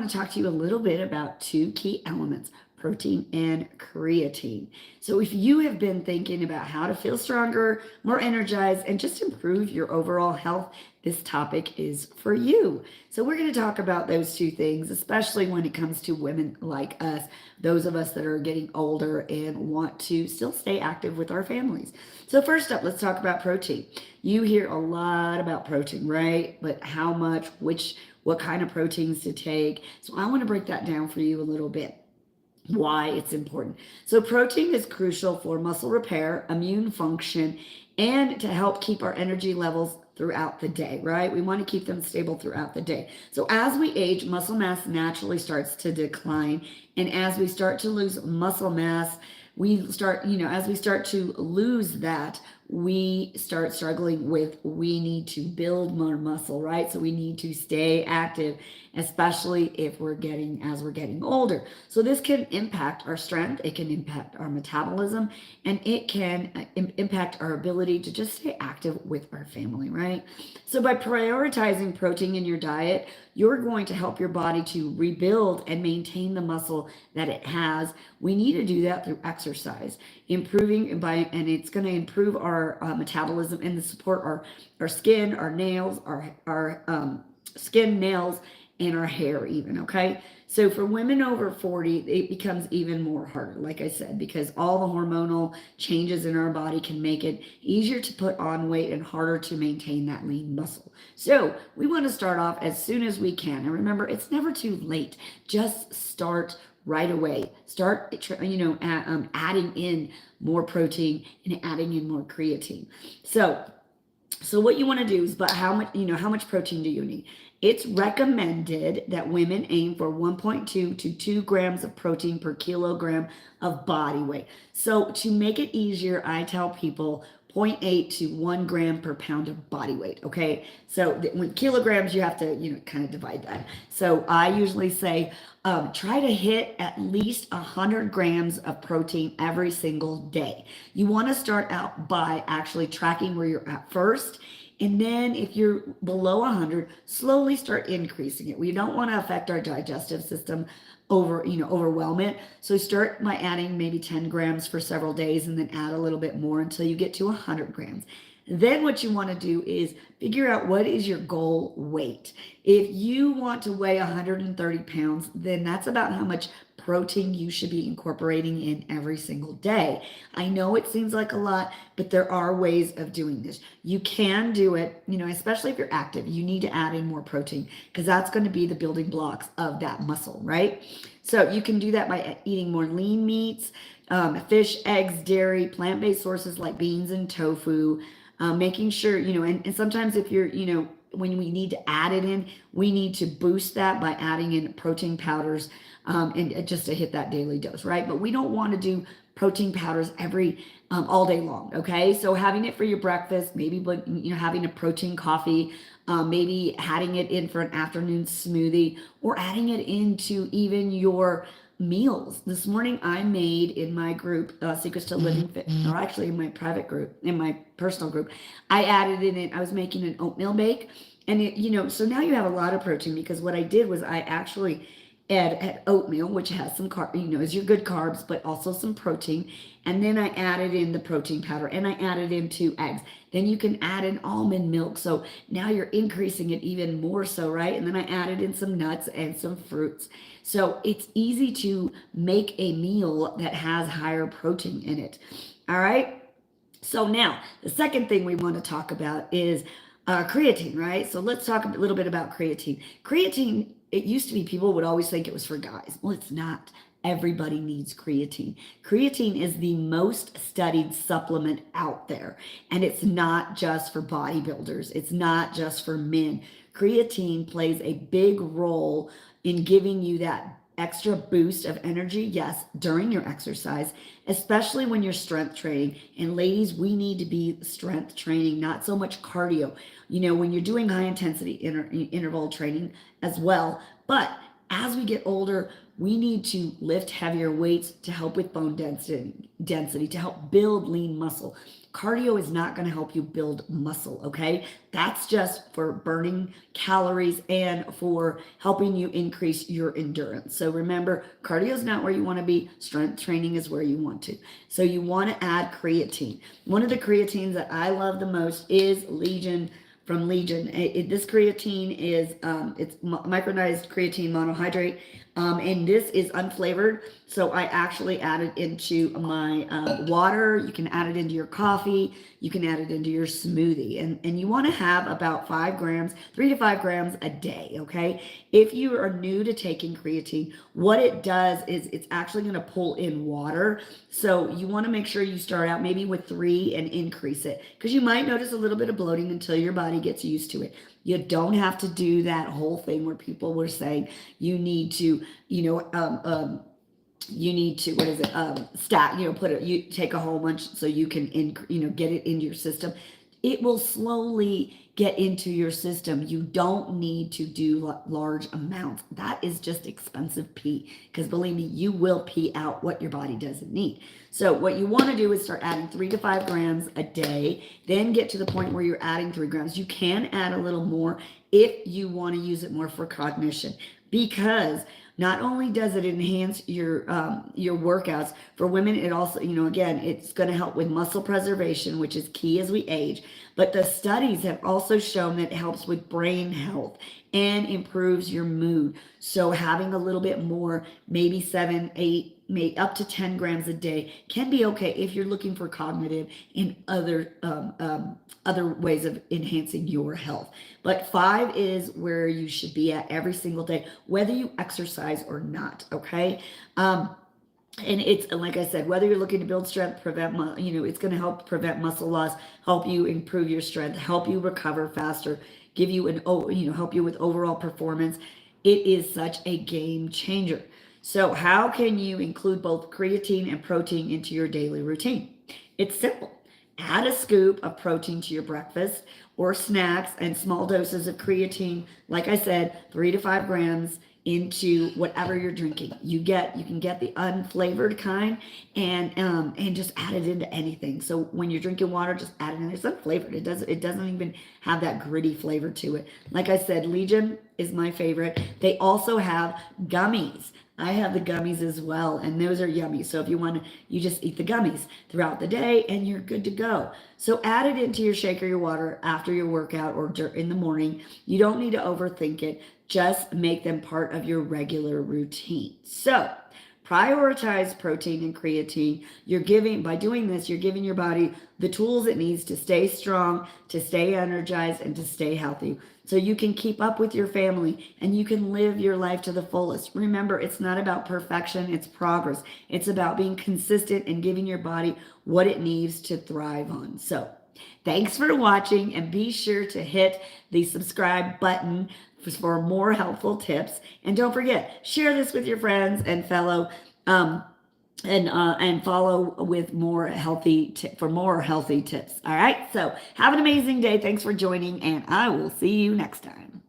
want to talk to you a little bit about two key elements, protein and creatine. So, if you have been thinking about how to feel stronger, more energized, and just improve your overall health, this topic is for you. So, we're going to talk about those two things, especially when it comes to women like us, those of us that are getting older and want to still stay active with our families. So, first up, let's talk about protein. You hear a lot about protein, right? But how much, what kind of proteins to take. So I want to break that down for you a little bit. Why it's important. So protein is crucial for muscle repair, immune function, and to help keep our energy levels throughout the day, right? We want to keep them stable throughout the day. So as we age, muscle mass naturally starts to decline. And as we start to lose muscle mass, as we start to lose that, we start struggling with, we need to build more muscle, right? So we need to stay active, especially if as we're getting older. So this can impact our strength, it can impact our metabolism, and it can impact our ability to just stay active with our family, right? So by prioritizing protein in your diet, you're going to help your body to rebuild and maintain the muscle that it has. We need to do that through exercise, and it's going to improve our metabolism and to support our skin, our nails, our skin, nails, and our hair even, okay? So for women over 40, it becomes even more harder, like I said, because all the hormonal changes in our body can make it easier to put on weight and harder to maintain that lean muscle. So we want to start off as soon as we can. And remember, it's never too late. Just start right away. Start, adding in more protein and adding in more creatine. So what you want to do is, but how much protein do you need? It's recommended that women aim for 1.2 to 2 grams of protein per kilogram of body weight. So to make it easier, I tell people zero point 0.8 to 1 gram per pound of body weight. Okay, so with kilograms, you have to kind of divide that. So I usually say try to hit at least 100 grams of protein every single day. You want to start out by actually tracking where you're at first. And then if you're below 100, slowly start increasing it. We don't want to affect our digestive system overwhelm it. So start by adding maybe 10 grams for several days and then add a little bit more until you get to 100 grams. Then what you want to do is figure out what is your goal weight. If you want to weigh 130 pounds, then that's about how much protein you should be incorporating in every single day. I know it seems like a lot, but there are ways of doing this. You can do it, especially if you're active, you need to add in more protein because that's going to be the building blocks of that muscle, right? So you can do that by eating more lean meats, fish, eggs, dairy, plant-based sources like beans and tofu, making sure, and sometimes if you're, when we need to add it in, we need to boost that by adding in protein powders and just to hit that daily dose, right? But we don't want to do protein powders all day long, okay? So having it for your breakfast, maybe having a protein coffee, maybe adding it in for an afternoon smoothie, or adding it into even your meals. This morning I made in my group, Secrets to Living Fit, or actually in my private group, in my personal group, I added in it, I was making an oatmeal bake, and so now you have a lot of protein because what I did was I actually add oatmeal, which has some is your good carbs, but also some protein. And then I added in the protein powder and I added in 2 eggs. Then you can add in almond milk. So now you're increasing it even more so, right? And then I added in some nuts and some fruits. So it's easy to make a meal that has higher protein in it. All right. So now the second thing we want to talk about is creatine, right? So let's talk a little bit about creatine. Creatine, it used to be people would always think it was for guys. Well, it's not. Everybody needs creatine. Creatine is the most studied supplement out there, and it's not just for bodybuilders. It's not just for men. Creatine plays a big role in giving you that extra boost of energy, yes, during your exercise, especially when you're strength training. And ladies, we need to be strength training, not so much cardio. When you're doing high intensity interval training as well, but as we get older, we need to lift heavier weights to help with bone density, to help build lean muscle. Cardio is not going to help you build muscle, okay? That's just for burning calories and for helping you increase your endurance. So remember, cardio is not where you want to be, strength training is where you want to. So you want to add creatine. One of the creatines that I love the most is Legion from Legion. This creatine is it's micronized creatine monohydrate, and this is unflavored. So I actually add it into my water. You can add it into your coffee. You can add it into your smoothie, and you want to have about 5 grams, 3 to 5 grams a day. Okay. If you are new to taking creatine, what it does is it's actually going to pull in water. So you want to make sure you start out maybe with 3 and increase it, because you might notice a little bit of bloating until your body gets used to it. You don't have to do that whole thing where people were saying you need to, you need to, what is it, stat, you take a whole bunch so you can, get it into your system. It will slowly get into your system. You don't need to do large amounts. That is just expensive pee, because believe me, you will pee out what your body doesn't need. So what you want to do is start adding 3 to 5 grams a day, then get to the point where you're adding 3 grams. You can add a little more if you want to use it more for cognition, because not only does it enhance your workouts, for women, it also, again, it's going to help with muscle preservation, which is key as we age. But the studies have also shown that it helps with brain health and improves your mood. So having a little bit more, maybe 7, 8, maybe up to 10 grams a day can be okay if you're looking for cognitive and other ways of enhancing your health. But 5 is where you should be at every single day, whether you exercise or not. Okay. And it's, like I said, whether you're looking to build strength, prevent, it's going to help prevent muscle loss, help you improve your strength, help you recover faster, give you help you with overall performance. It is such a game changer. So how can you include both creatine and protein into your daily routine? It's simple. Add a scoop of protein to your breakfast or snacks, and small doses of creatine, like I said, 3 to 5 grams into whatever you're drinking. You can get the unflavored kind, and just add it into anything. So when you're drinking water, just add it in. It's unflavored. It doesn't even have that gritty flavor to it. Like I said, Legion is my favorite. They also have gummies. I have the gummies as well, and those are yummy. So if you want to, you just eat the gummies throughout the day and you're good to go. So add it into your shake or your water after your workout or in the morning. You don't need to overthink it. Just make them part of your regular routine. So prioritize protein and creatine. By doing this, you're giving your body the tools it needs to stay strong, to stay energized, and to stay healthy. So you can keep up with your family and you can live your life to the fullest. Remember, it's not about perfection, it's progress. It's about being consistent and giving your body what it needs to thrive on. So thanks for watching, and be sure to hit the subscribe button for more helpful tips. And don't forget, share this with your friends and fellow and follow with more healthy tips. All right. So have an amazing day. Thanks for joining, and I will see you next time.